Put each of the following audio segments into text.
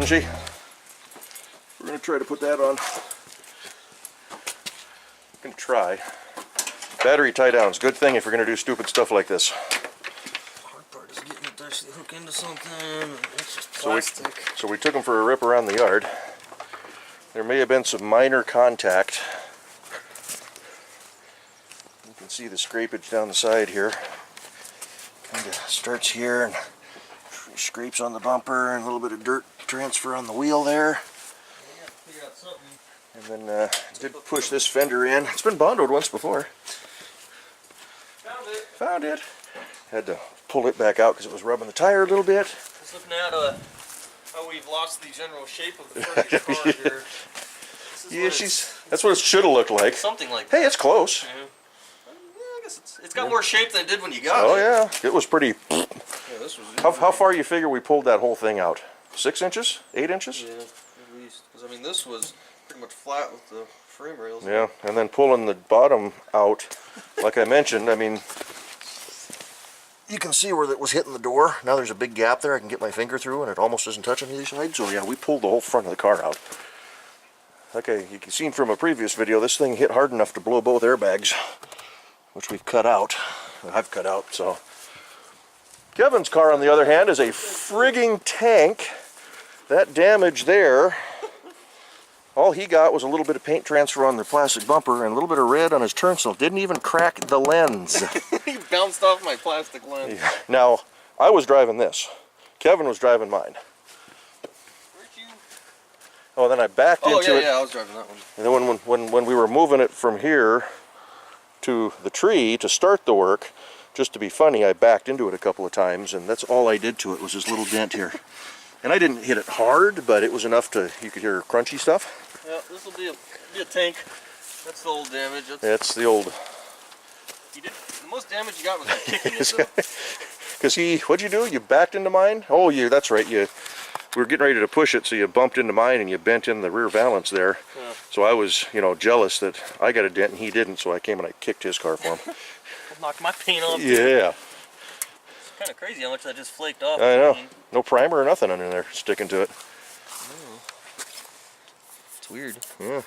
isn't she? We're going to try to put that on. We can try. Battery tie downs, good thing if you're going to do stupid stuff like this. Hard part is getting it to actually hook into something, and it's just plastic. So we took them for a rip around the yard. There may have been some minor contact. You can see the scrapage down the side here. Kind of starts here and scrapes on the bumper, and a little bit of dirt transfer on the wheel there. And then did push this fender in. It's been bondoed once before. Found it. Had to pull it back out because it was rubbing the tire a little bit. Just looking at how we've lost the general shape of the front of the car here. Yeah, that's what it should have looked like. Something like that. Hey, it's close. Yeah. I guess it's got more shape than it did when you got it. Oh yeah, it was pretty. Yeah, this was How far you figure we pulled that whole thing out? 6 inches? 8 inches? Yeah, at least. Because I mean, this was pretty much flat with the frame rails. Yeah, and then pulling the bottom out, like I mentioned, I mean, you can see where it was hitting the door. Now there's a big gap there I can get my finger through, and it almost doesn't touch on either side. So yeah, we pulled the whole front of the car out. Okay, you can see from a previous video, this thing hit hard enough to blow both airbags, which we've cut out. I've cut out, so. Kevin's car, on the other hand, is a frigging tank. That damage there, all he got was a little bit of paint transfer on the plastic bumper and a little bit of red on his turn signal. Didn't even crack the lens. He bounced off my plastic lens. Yeah. Now, I was driving this. Kevin was driving mine. Where'd you? Oh, then I backed into it. Yeah, I was driving that one. And then when we were moving it from here to the tree to start the work, just to be funny, I backed into it a couple of times, and that's all I did to it was this little dent here. And I didn't hit it hard, but it was enough to, you could hear crunchy stuff. Yeah, this will be a tank. That's the old damage. That's the old. The most damage you got was kicking it. Because what'd you do? You backed into mine? Oh, that's right. We were getting ready to push it, so you bumped into mine and you bent in the rear valance there. Yeah. So I was, jealous that I got a dent and he didn't, so I came and I kicked his car for him. Knocked my paint off. Yeah. It's kind of crazy how much that just flaked off. I know. No primer or nothing under there sticking to it. Oh. It's weird. Yeah.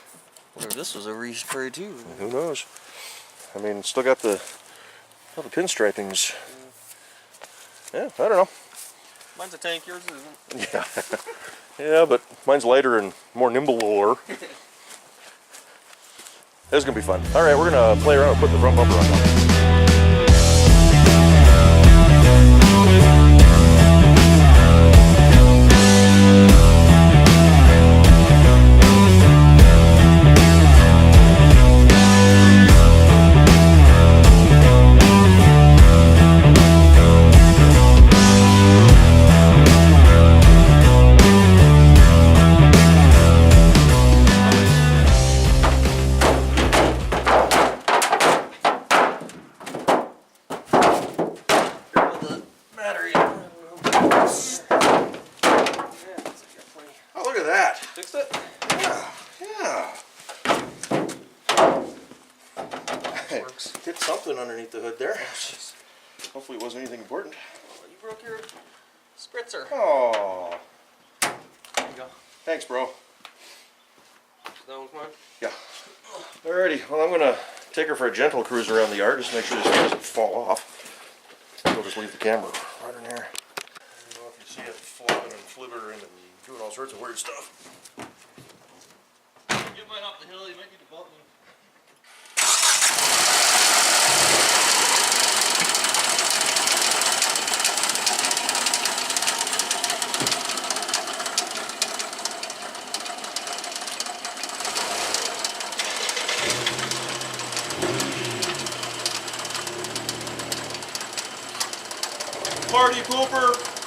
Wonder if this was a respray too. Who knows? I mean, still got the pinstripings. Yeah, I don't know. Mine's a tank, yours isn't. Yeah. Yeah, but mine's lighter and more nimble. This is going to be fun. All right, we're going to play around and put the front bumper on now. Hit something underneath the hood there. Oh, hopefully it wasn't anything important. You broke your spritzer. Oh. There you go. Thanks, bro. That was mine? Yeah. Alrighty, well I'm going to take her for a gentle cruise around the yard just to make sure this thing doesn't fall off. We'll just leave the camera right in here. I don't know if you see it flopping and flibbering and doing all sorts of weird stuff. Get mine off the hill, you might need to bump me. Party pooper!